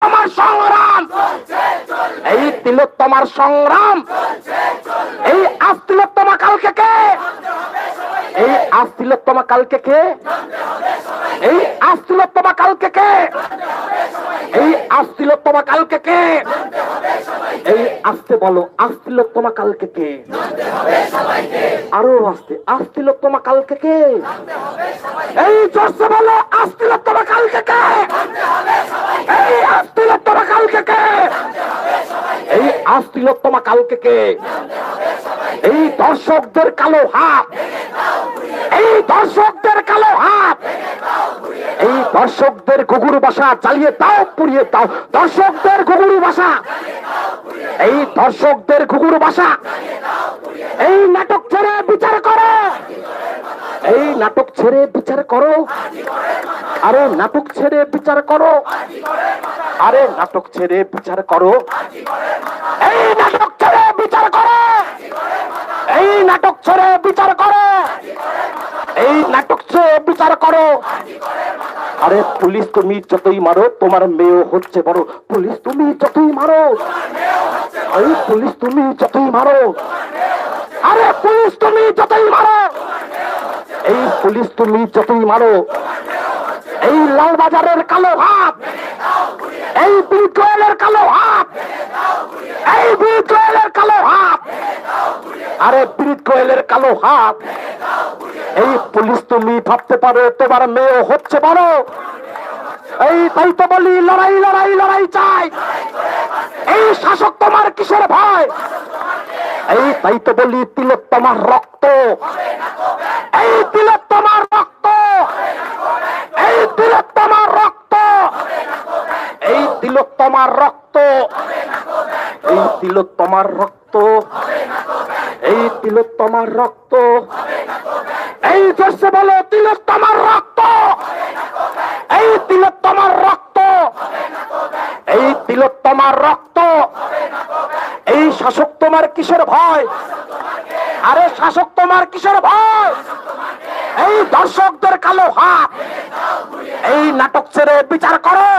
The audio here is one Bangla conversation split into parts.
আমার সংগ্রাম, এই তিলোত্তমার সংগ্রাম, এই আজ তিলোত্তমা কালকে কে, এই আজ তিলোত্তমা কালকে কে, এই আজ তিলোত্তমা কালকে কে, এই আজ তিলোত্তমা কালকে কে, এই আসতে বলো আজ তিলোত্তমা কালকে কে, আরো আসতে আজ তিলোত্তমা কালকে কে, এই জোরসে বলো আজ তিলোত্তমা কালকে কে, এই আজ তিলোত্তমা কালকে কে, এই আজ তিলোত্তমা কালকে কে, এই দর্শকদের কালো হাত, এই দর্শকদের কালো হাত, এই দর্শকদের ঘুঘুর বাসা জ্বালিয়ে দাও, পুড়িয়ে দাও, দর্শকদের ঘুঘুর বাসা, এই দর্শকদের ঘুঘুর বাসা, এই নাটক ছেড়ে বিচার করো, এই নাটক ছেড়ে বিচার করো, আরে নাটক ছেড়ে বিচার করো, আরে নাটক ছেড়ে বিচার করো, এই নাটক ছেড়ে বিচার করো, এই নাটক ছেড়ে বিচার করো, এই নাটক ছেড়ে বিচার করো। আরে পুলিশ তুমি যতই মারো তোমার মেয়েও হচ্ছে বড়, পুলিশ তুমি যতই মারো, এই পুলিশ তুমি যতই মারো, আরে পুলিশ তুমি যতই মারো, এই পুলিশ তুমি যতই মারো, এই লালবাজারের কালো হাত, এই বিদ্রোহের কালো হাত, এই বিদ্রোহের কালো হাত, আরে বিদ্রোহের কালো হাত, এই পুলিশ তুমি ভাবতে পারো তোমার মেয়ে হচ্ছে বড়, এই তাই তো বলি লড়াই লড়াই লড়াই চাই, এই শাসক তোমার কিসের ভয়, এই তাই তো বলি তিলোত্তমার রক্ত, এই তিলোত্তমার রক্ত, এই তিলোত্তমার রক্ত, এই তিলোত্তমার রক্ত, এই তিলোত্তমার রক্ত, এই তিলোত্তমার রক্ত, এই জোরসে বলো তিলোত্তমার রক্ত, এই তিলোত্তমার রক্ত, এই তিলোত্তমার রক্ত, এই শাসক তোমার কিসের ভয়, আরে শাসক তোমার কিসের ভয়, এই দর্শকদের কালো হাত, এই নাটক ছেড়ে বিচার করো,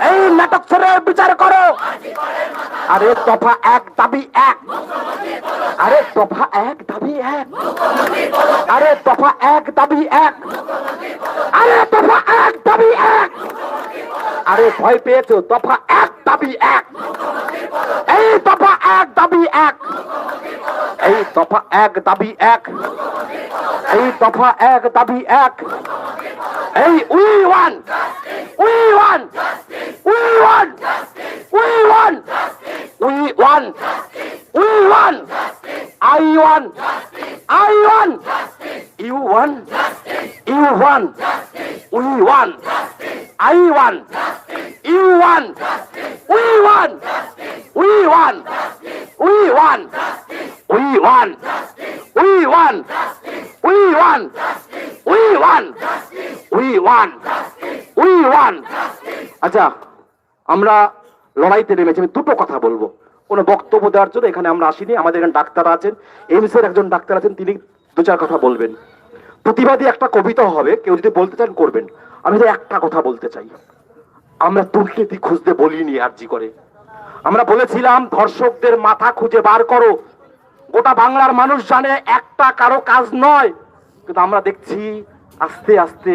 এই নাটক ছেড়ে বিচার করো। আরে দফা এক দাবি এক, আরে দফা এক দাবি এক, আরে দফা এক দাবি এক, আরে দফা এক দাবি এক, আরে ভয় পেয়েছো, দফা এক দাবি এক, এই দফা এক দাবি এক, এই দফা এক দাবি এক, এই দফা এক দাবি এক, এই we want, we want, we want, we want, we want, we want, I want, I want, you want, you want, we want, I want, you want, we want, we want, we want, we want, we want, we want, we want, we want, we want. আচ্ছা, আমরা লড়াইতে নেমেছি, আমি দুটো কথা বলবো, কোনো বক্তব্য দেওয়ার জন্য এখানে আমরা আসিনি। আমাদের এখানে ডাক্তার আছেন, এইমসের একজন ডাক্তার আছেন, তিনি দু চার কথা বলবেন। প্রতিবাদী একটা কবিতা হবে, কেউ যদি বলতে চান করবেন। আমি তো একটা কথা বলতে চাই, আমরা দুর্নীতি খুঁজতে বলিনি আরজি করে, আমরা বলেছিলাম ধর্ষকদের মাথা খুঁজে বার করো। গোটা বাংলার মানুষ জানে একটা কারো কাজ নয়, কিন্তু আমরা দেখছি আস্তে আস্তে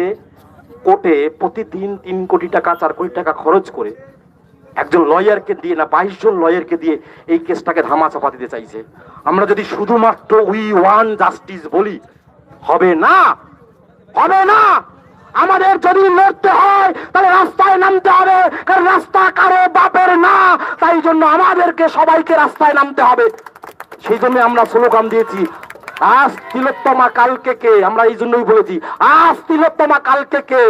কোর্টে প্রতিদিন 3 কোটি টাকা 4 কোটি টাকা খরচ করে একজন লয়ারকে দিয়ে, না 22 জন লয়ারকে দিয়ে এই কেসটাকে ধামা চাপা দিতে চাইছে। আমরা যদি শুধুমাত্র উই ওয়ান জাস্টিস বলি, হবে না, হবে না। আমাদের যদি লড়তে হয় তাহলে রাস্তায় নামতে হবে, কারণ রাস্তা কারো বাপের না, তাই জন্য আমাদেরকে সবাইকে রাস্তায় নামতে হবে। সেই জন্য আমরা স্লোগান দিয়েছি, আজ তিলোত্তমা কালকে কে। আমরা এই জন্যই বলেছি আজ তিলোত্তমা কালকে কে,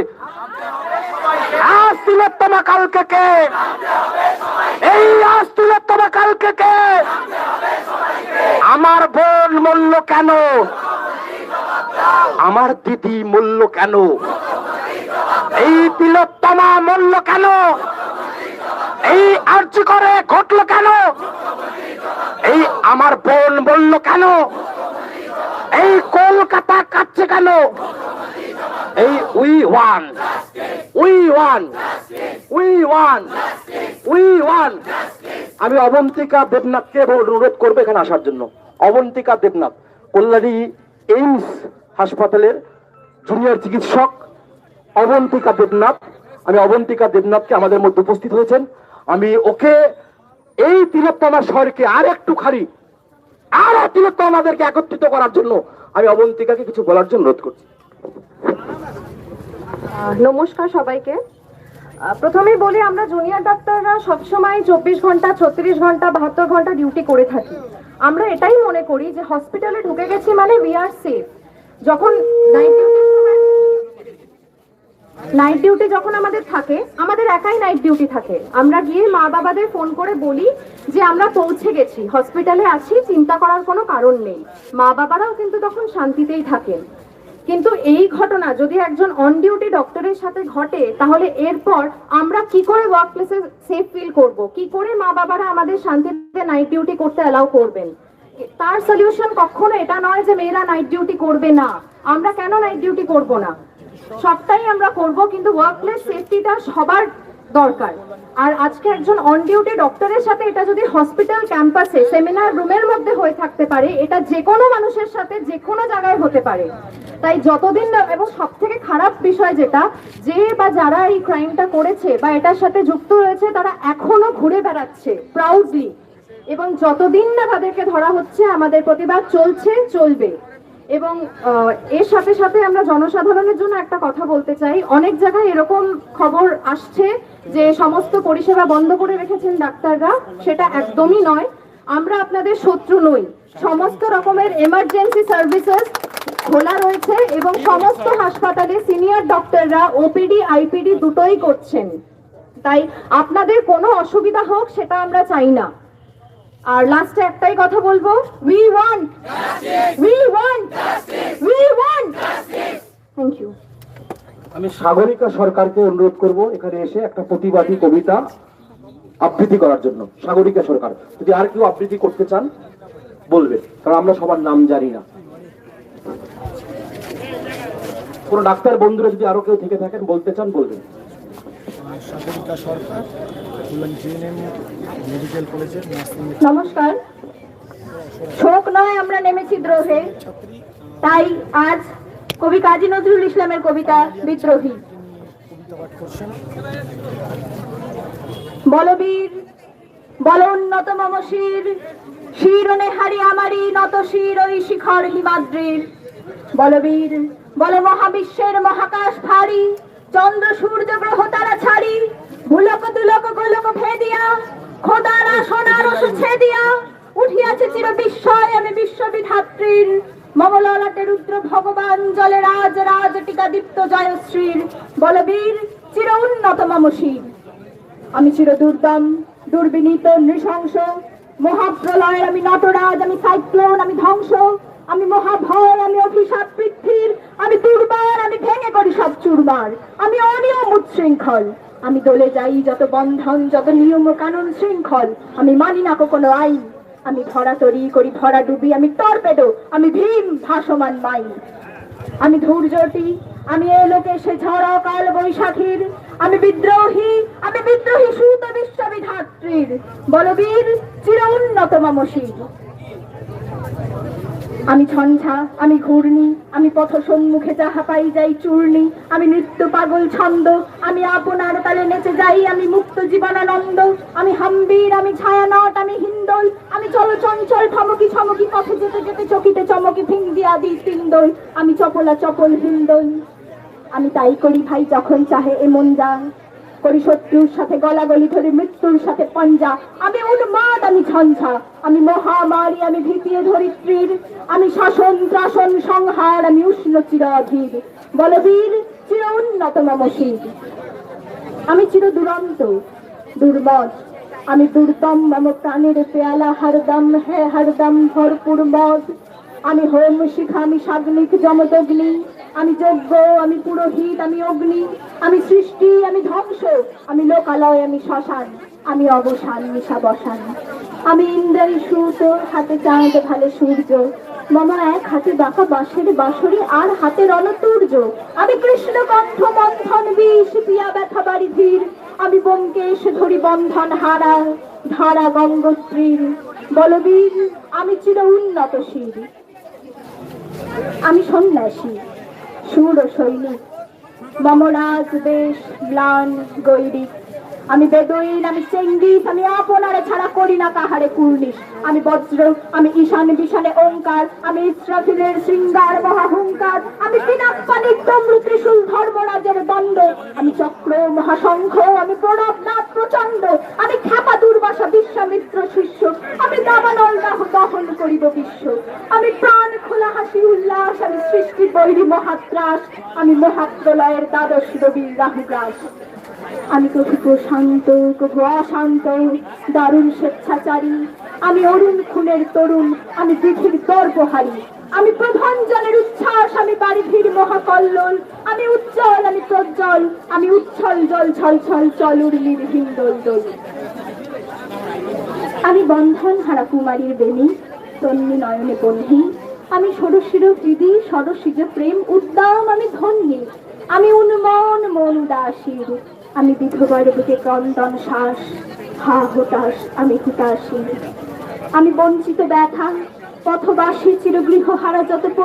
আজ তিলোত্তমা কালকে কে, এই আজ তিলোত্তমা কালকে কে। আমার বোন মূল্য কেন, আমার দিদি মূল্য কেন, এই তিলোত্তমা মূল্য কেন, এই আরজি করে ঘটলো কেন, এই আমার বোন বলল কেন, এই কলকাতা কাঁদছে কেন, এই we want, we want, we want, we one. আমি অবন্তিকা দেবনাথকে অনুরোধ করবো এখানে আসার জন্য। অবন্তিকা দেবনাথ, কল্যাণী এইমস হাসপাতালের জুনিয়র চিকিৎসক অবন্তিকা দেবনাথ। আমি অবন্তিকা দেবনাথকে আমাদের মধ্যে উপস্থিত হয়েছেন, আমি ওকে এই তিলোত্তমা শহরকে আর একটুখানি আরো তিলোত্তমাদেরকে একত্রিত করার জন্য আমি অবন্তিকাকে কিছু বলার জন্য অনুরোধ করছি। নমস্কার সবাইকে। প্রথমেই বলি, আমরা জুনিয়র ডাক্তাররা সবসময় 24 ঘন্টা, 36 ঘন্টা, 72 ঘন্টা ডিউটি করে থাকি। আমরা এটাই মনে করি যে হসপিটালে ঢুকে গেছি মানে উই আর সেফ। যখন নাইট ডিউটি যখন আমাদের থাকে, আমাদের একাই নাইট ডিউটি থাকে, আমরা গিয়ে মা বাবাদের ফোন করে বলি যে আমরা পৌঁছে গেছি, হসপিটালে আছি, চিন্তা করার কোনো কারণ নেই। মা বাবারাও কিন্তু তখন শান্তিতেই থাকেন। কিন্তু এই ঘটনা যদি একজন অন ডিউটি ডক্টরের সাথে ঘটে, তাহলে এরপর আমরা কি করে ওয়ার্ক প্লেসে সেফ ফিল করব? কি করে মা বাবারা আমাদের শান্তিতে নাইট ডিউটি করতে অ্যালাউ করবেন? তার সলিউশন কখনো এটা নয় যে মেয়েরা নাইট ডিউটি করবে না। আমরা কেন নাইট ডিউটি করব না? সবটাই আমরা করব, কিন্তু ওয়ার্ক প্লেস সেফটিটা সবার দরকার। আর আজকে একজন অন ডিউটি ডক্টরের সাথে এটা যদি হসপিটাল ক্যাম্পাসে সেমিনার রুমের মধ্যে হয়ে থাকতে পারে, এটা যে কোনো মানুষের সাথে যে কোনো জায়গায় হতে পারে। তাই যতদিন না, এবং সব থেকে খারাপ বিষয় যেটা, যে বা যারা এই ক্রাইমটা করেছে বা এটার সাথে যুক্ত রয়েছে, তারা এখনো ঘুরে বেড়াচ্ছে প্রাউডলি, এবং যতদিন না তাদেরকে ধরা হচ্ছে আমাদের প্রতিবাদ চলছে, চলবে। এবং এর সাথে সাথে আমরা জনসাধারণের জন্য একটা কথা বলতে চাই, অনেক জায়গায় এরকম খবর আসছে যে সমস্ত পরিষেবা বন্ধ করে রেখেছেন ডাক্তাররা। সেটা একদমই নয়, আমরা আপনাদের শত্রু নই। সমস্ত রকমের এমার্জেন্সি সার্ভিসেস খোলা রয়েছে এবং সমস্ত হাসপাতালে সিনিয়র ডক্টররা ওপিডি আইপিডি দুটোই করছেন। তাই আপনাদের কোনো অসুবিধা হোক সেটা আমরা চাই না। আর লাস্টে একটাই কথা বলবো, we want, we want, we want. Thank you. আমি সাগরিকা সরকারকে অনুরোধ করব এখানে এসে একটা প্রতিবাদী কবিতা আবৃত্তি করার জন্য। সাগরিকা সরকার, যদি আর কেউ আবৃত্তি করতে চান বলবে, কারণ আমরা সবার নাম জানি না। কোন ডাক্তার বন্ধুরা যদি আরো কেউ থেকে থাকেন বলতে চান বলবেন। সাগরিকা সরকার, মেডিকেল কলেজের নার্সিং। নমস্কার। শোক নয়, আমরা নেমেছি দ্রোহে। তাই আজ কবি কাজী নজরুল ইসলামের কবিতা বিদ্রোহী। বলবীর বল উন্নত মম শির, শিরনে হারি আমারি নত শির ওই শিখর হিমাদ্রির। বলবীর বল মহাবিশ্বের মহাকাশ ভারী, চন্দ্র সূর্য গ্রহ তারা ছাড়ি, ভুলক দুলক গোলক ভেদিয়া, খোদার আসনার ছেদিয়া, উঠিয়াছে চির বিস্ময় আমি বিশ্ববিধাত্রীর। মম ললাটে রুদ্র ভগবান জলে রাজ রাজ টিকা দীপ্ত জয়শ্রীর। বলবীর চির উন্নত মম শির। আমি চির দুর্দম দুর্বিনীত নৃশংস, মহাপ্রলয়ের আমি নটরাজ, আমি সাইক্লোন, আমি ধ্বংস, আমি মহাভয়, আমি অভিশাপ পৃথিবীর, আমি দুর্বার, আমি ভেঙে করি সব চুরমার, আমি অনিয়ম উচ্ছৃঙ্খল, আমি দলে যাই যত বন্ধন, যত নিয়ম কানুন শৃঙ্খল, আমি মানি না কোনো আইন, আমি ধরা তরি করি ভরা ডুবি, আমি টর্পেডো, আমি ভীম ভাসমান মাইন। আমি ধৈর্যটি, আমি এ লোকে সে ঝড় কাল বৈশাখীর, আমি বিদ্রোহী, আমি বিদ্রোহী সুত বিশ্ববিধাত্রীর। বলবীর চির উন্নত মম শির। আমি ঝঞ্ঝা, আমি ঘূর্ণি, আমি পথ সম্মুখে যাহা পাই যাই চূর্ণি, আমি নৃত্য পাগল ছন্দ, আমি আপনার তালে নেচে যাই, আমি মুক্ত জীবনানন্দ, আমি হাম্বির, আমি ছায়ানট, আমি হিন্দোল, আমি চল চঞ্চল ঠমকি ছমকি, পথে যেতে যেতে চকিতে চমকি ফিঙ্গি আদি তিন্দোল, আমি চপলা চপল হিন্দোল। আমি তাই করি ভাই যখন চাহে এমন যা, করি শত্রুর সাথে গলাগলি ধরে মৃত্যুর সাথে পঞ্জা, আমি উন্মাদ, আমি ঝঞ্ঝা, আমি মহামারী, আমি ভীতিয়ে ধরিত্রীর, আমি শাসন ত্রাসন সংহার, আমি উষ্ণ চির অধীর। বলবীর চির উন্নত মম শির। আমি চির দুরন্ত দুর্বল, আমি দুর্দম, মম প্রাণের পেয়ালা হরদম হে হরদম ভরপুর মদ। আমি হোম শিখা, আমি সাগ্নিক যমদগ্নি, আমি যজ্ঞ, আমি পুরোহিত, আমি অগ্নি, আমি সৃষ্টি, আমি ধ্বংস, আমি লোকালয়, আমি শ্মশান, আমি অবসান মিশা বসান। আমি ইন্দ্রের সুত, হাতে চাঁদ ভালে সূর্য, মম এক হাতে বাঁকা বাঁশের বাঁশরি আর হাতে রণতুর্য। আমি কৃষ্ণ কণ্ঠ মন্থন বিষ পিয়া ব্যথা বাড়ি ধীর। আমি ব্যোমকেশ ধরি বন্ধন হারা ধারা গঙ্গোত্রীর। বলবীর আমি চির উন্নত শির। আমি সন্ন্যাসী সুর সৈনিক। মম রাজ বেশ ম্লান গৈরিক। আমি বেদুইন, আমি চেঙ্গিস, আমি আপনারে ছাড়া করি না কাহারে কুর্নিশ। আমি বজ্র, আমি ঈশান বিশানে ওঙ্কার, আমি ইস্রাফিলের শৃঙ্গার মহাহুঙ্কার। আমি পিনাক্কানিক ডমরু ত্রিশূল ধর্মরাজের দণ্ড। আমি চক্র মহাশঙ্খ, আমি প্রণবনাথ প্রচণ্ড। আমি খ্যাপা দুর্বাসা বিশ্বামিত্র শিষ্য। আমি দাবানল দহন করিব বিশ্ব। আমি প্রাণ খোলা হাসি উল্লাস, আমি সৃষ্টি বৈরী মহাত্রাস। আমি মহাপ্রলয়ের দ্বাদশ রবির রাহুগ্রাস। আমি কভু প্রশান্ত কভু অশান্ত দারুণ স্বেচ্ছাচারী। আমি অরুণ খুনের তরুণ, আমি পৃথিবীর গর্বহারী। আমি প্রভাঞ্জনের উচ্ছ্বাস, আমি বারিধির মহাকল্লোল। আমি উজ্জ্বল, আমি প্রজ্জ্বল, আমি উচ্ছল জল ছল ছল চল উর্মির হিন্দোল দোল। আমি বন্ধন হারা কুমারীর বেণী, তন্নি নয়নে বন্ধি। আমি ষোড়শির হৃদি সরসিজ প্রেম উদ্দাম, আমি ধন্যী। আমি উন্মন মন উদাসীর। আমি বিধবার বুকে ক্রন্দন শ্বাস, হা হতাশ, আমি হুতাশী। আমি বঞ্চিত ব্যথা পথবাসী চিরগৃহ হারা যত